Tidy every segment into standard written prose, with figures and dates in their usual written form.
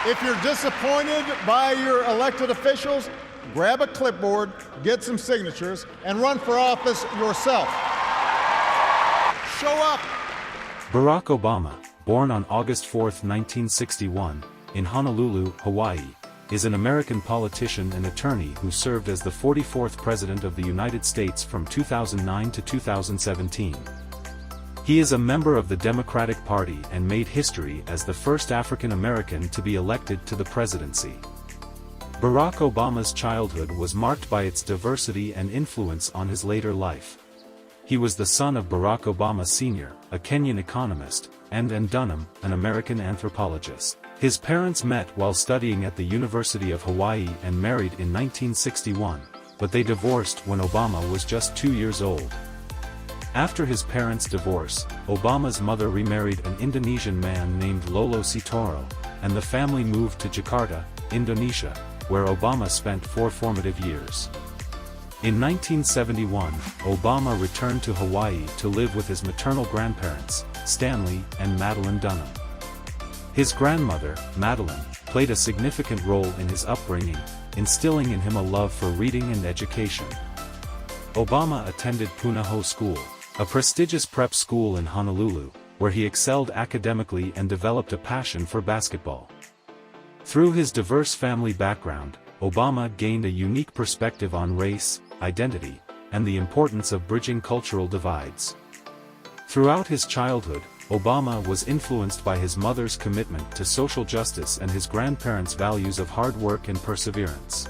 If you're disappointed by your elected officials, grab a clipboard, get some signatures, and run for office yourself. Show up. Barack Obama, born on August 4, 1961, in Honolulu, Hawaii, is an American politician and attorney who served as the 44th President of the United States from 2009 to 2017. He is a member of the Democratic Party and made history as the first African American to be elected to the presidency. Barack Obama's childhood was marked by its diversity and influence on his later life. He was the son of Barack Obama Sr., a Kenyan economist, and Ann Dunham, an American anthropologist. His parents met while studying at the University of Hawaii and married in 1961, but they divorced when Obama was just 2 years old. After his parents' divorce, Obama's mother remarried an Indonesian man named Lolo Sitoro, and the family moved to Jakarta, Indonesia, where Obama spent 4 formative years. In 1971, Obama returned to Hawaii to live with his maternal grandparents, Stanley and Madeline Dunham. His grandmother, Madeline, played a significant role in his upbringing, instilling in him a love for reading and education. Obama attended Punahou School, a prestigious prep school in Honolulu, where he excelled academically and developed a passion for basketball. Through his diverse family background, Obama gained a unique perspective on race, identity, and the importance of bridging cultural divides. Throughout his childhood, Obama was influenced by his mother's commitment to social justice and his grandparents' values of hard work and perseverance.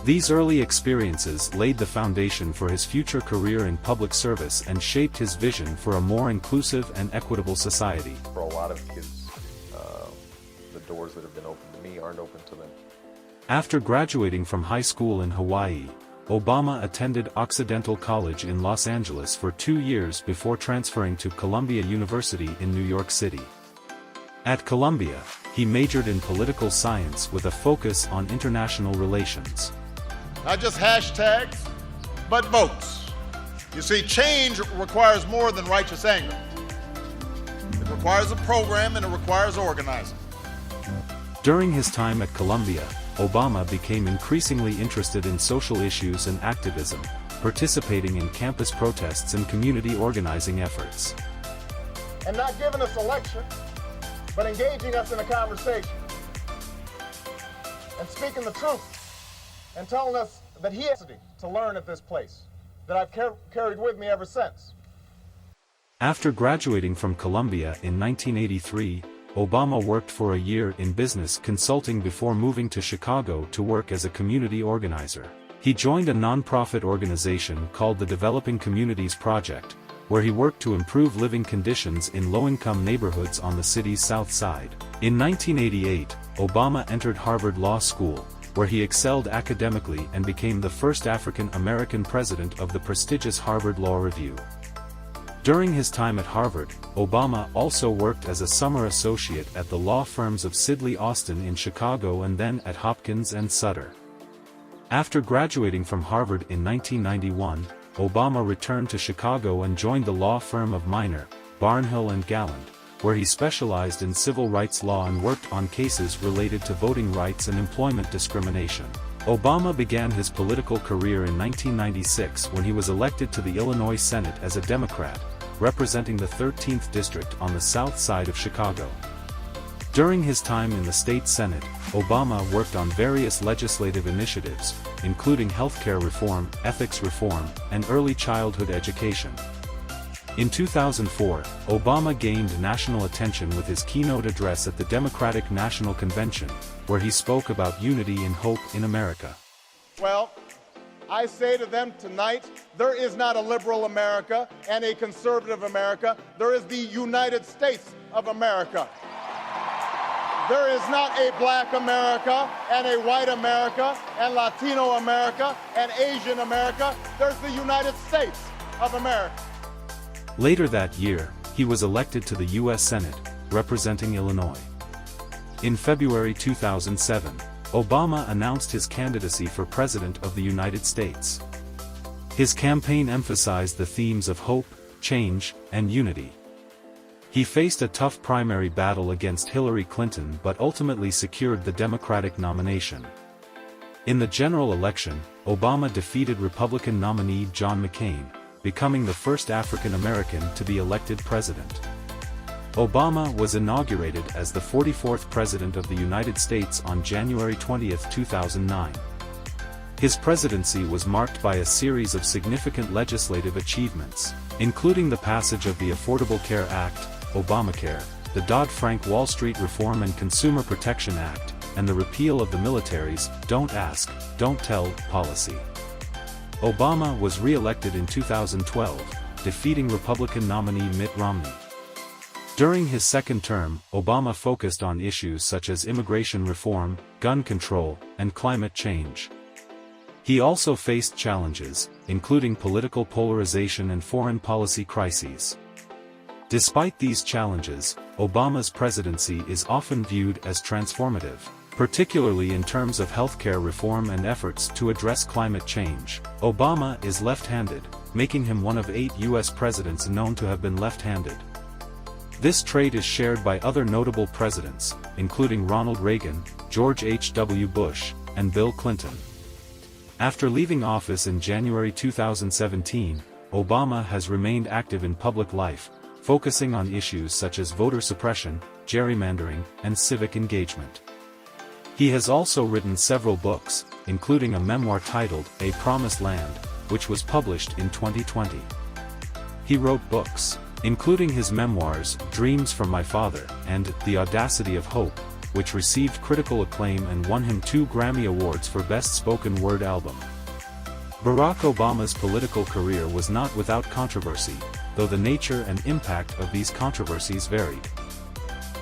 These early experiences laid the foundation for his future career in public service and shaped his vision for a more inclusive and equitable society. For a lot of kids, the doors that have been open to me aren't open to them. After graduating from high school in Hawaii, Obama attended Occidental College in Los Angeles for 2 years before transferring to Columbia University in New York City. At Columbia, he majored in political science with a focus on international relations. Not just hashtags, but votes. You see, change requires more than righteous anger. It requires a program and it requires organizing. During his time at Columbia, Obama became increasingly interested in social issues and activism, participating in campus protests and community organizing efforts. And not giving us a lecture, but engaging us in a conversation. And speaking the truth. And telling us that he has to learn at this place, that I've carried with me ever since. After graduating from Columbia in 1983, Obama worked for a year in business consulting before moving to Chicago to work as a community organizer. He joined a nonprofit organization called the Developing Communities Project, where he worked to improve living conditions in low-income neighborhoods on the city's south side. In 1988, Obama entered Harvard Law School, where he excelled academically and became the first African American president of the prestigious Harvard Law Review. During his time at Harvard, Obama also worked as a summer associate at the law firms of Sidley Austin in Chicago and then at Hopkins and Sutter. After graduating from Harvard in 1991, Obama returned to Chicago and joined the law firm of Minor, Barnhill and Galland, where he specialized in civil rights law and worked on cases related to voting rights and employment discrimination. Obama began his political career in 1996 when he was elected to the Illinois Senate as a Democrat, representing the 13th District on the south side of Chicago. During his time in the state Senate, Obama worked on various legislative initiatives, including healthcare reform, ethics reform, and early childhood education. In 2004, Obama gained national attention with his keynote address at the Democratic National Convention, where he spoke about unity and hope in America. Well, I say to them tonight, there is not a liberal America and a conservative America. There is the United States of America. There is not a black America and a white America and Latino America and Asian America. There's the United States of America. Later that year, he was elected to the U.S. Senate, representing Illinois. In February 2007, Obama announced his candidacy for President of the United States. His campaign emphasized the themes of hope, change, and unity. He faced a tough primary battle against Hillary Clinton but ultimately secured the Democratic nomination. In the general election, Obama defeated Republican nominee John McCain, becoming the first African American to be elected president. Obama was inaugurated as the 44th President of the United States on January 20, 2009. His presidency was marked by a series of significant legislative achievements, including the passage of the Affordable Care Act, Obamacare, the Dodd-Frank Wall Street Reform and Consumer Protection Act, and the repeal of the military's "Don't Ask, Don't Tell" policy. Obama was re-elected in 2012, defeating Republican nominee Mitt Romney. During his second term, Obama focused on issues such as immigration reform, gun control, and climate change. He also faced challenges, including political polarization and foreign policy crises. Despite these challenges, Obama's presidency is often viewed as transformative, particularly in terms of healthcare reform and efforts to address climate change. Obama is left-handed, making him one of 8 U.S. presidents known to have been left-handed. This trait is shared by other notable presidents, including Ronald Reagan, George H.W. Bush, and Bill Clinton. After leaving office in January 2017, Obama has remained active in public life, focusing on issues such as voter suppression, gerrymandering, and civic engagement. He has also written several books, including a memoir titled A Promised Land, which was published in 2020. He wrote books, including his memoirs Dreams from My Father and The Audacity of Hope, which received critical acclaim and won him 2 Grammy Awards for Best Spoken Word Album. Barack Obama's political career was not without controversy, though the nature and impact of these controversies varied.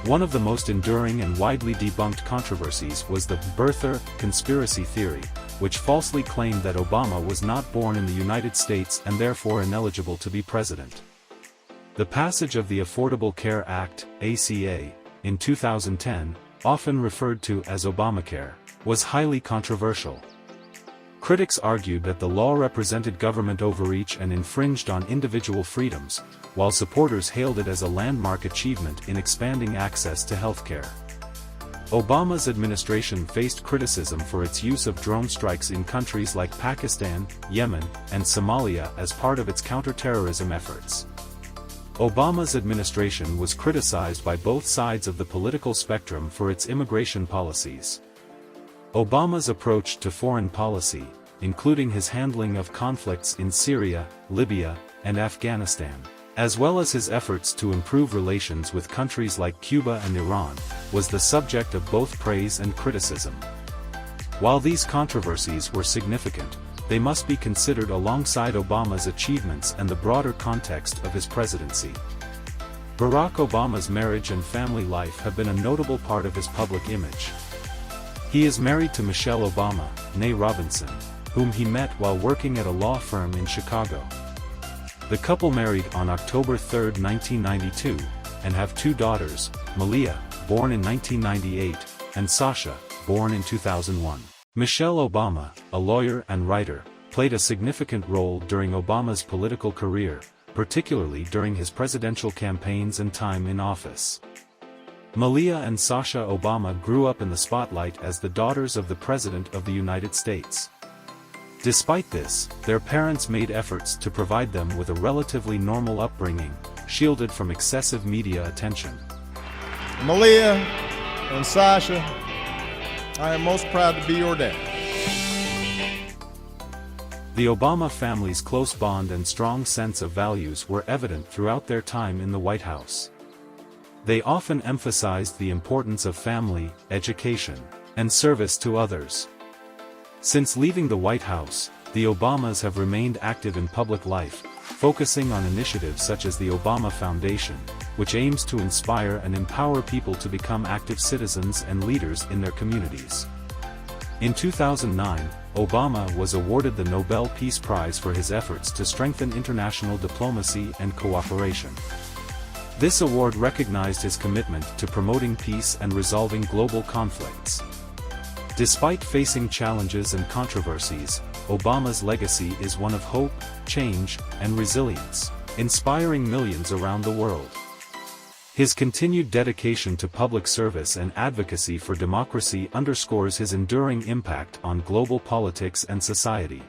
One of the most enduring and widely debunked controversies was the birther conspiracy theory, which falsely claimed that Obama was not born in the United States and therefore ineligible to be president. The passage of the Affordable Care Act, ACA, in 2010, often referred to as Obamacare, was highly controversial. Critics argued that the law represented government overreach and infringed on individual freedoms, while supporters hailed it as a landmark achievement in expanding access to healthcare. Obama's administration faced criticism for its use of drone strikes in countries like Pakistan, Yemen, and Somalia as part of its counterterrorism efforts. Obama's administration was criticized by both sides of the political spectrum for its immigration policies. Obama's approach to foreign policy, including his handling of conflicts in Syria, Libya, and Afghanistan, as well as his efforts to improve relations with countries like Cuba and Iran, was the subject of both praise and criticism. While these controversies were significant, they must be considered alongside Obama's achievements and the broader context of his presidency. Barack Obama's marriage and family life have been a notable part of his public image. He is married to Michelle Obama, née Robinson, whom he met while working at a law firm in Chicago. The couple married on October 3, 1992, and have 2 daughters, Malia, born in 1998, and Sasha, born in 2001. Michelle Obama, a lawyer and writer, played a significant role during Obama's political career, particularly during his presidential campaigns and time in office. Malia and Sasha Obama grew up in the spotlight as the daughters of the President of the United States. Despite this, their parents made efforts to provide them with a relatively normal upbringing, shielded from excessive media attention. Malia and Sasha, I am most proud to be your dad. The Obama family's close bond and strong sense of values were evident throughout their time in the White House. They often emphasized the importance of family, education, and service to others. Since leaving the White House, the Obamas have remained active in public life, focusing on initiatives such as the Obama Foundation, which aims to inspire and empower people to become active citizens and leaders in their communities. In 2009, Obama was awarded the Nobel Peace Prize for his efforts to strengthen international diplomacy and cooperation. This award recognized his commitment to promoting peace and resolving global conflicts. Despite facing challenges and controversies, Obama's legacy is one of hope, change, and resilience, inspiring millions around the world. His continued dedication to public service and advocacy for democracy underscores his enduring impact on global politics and society.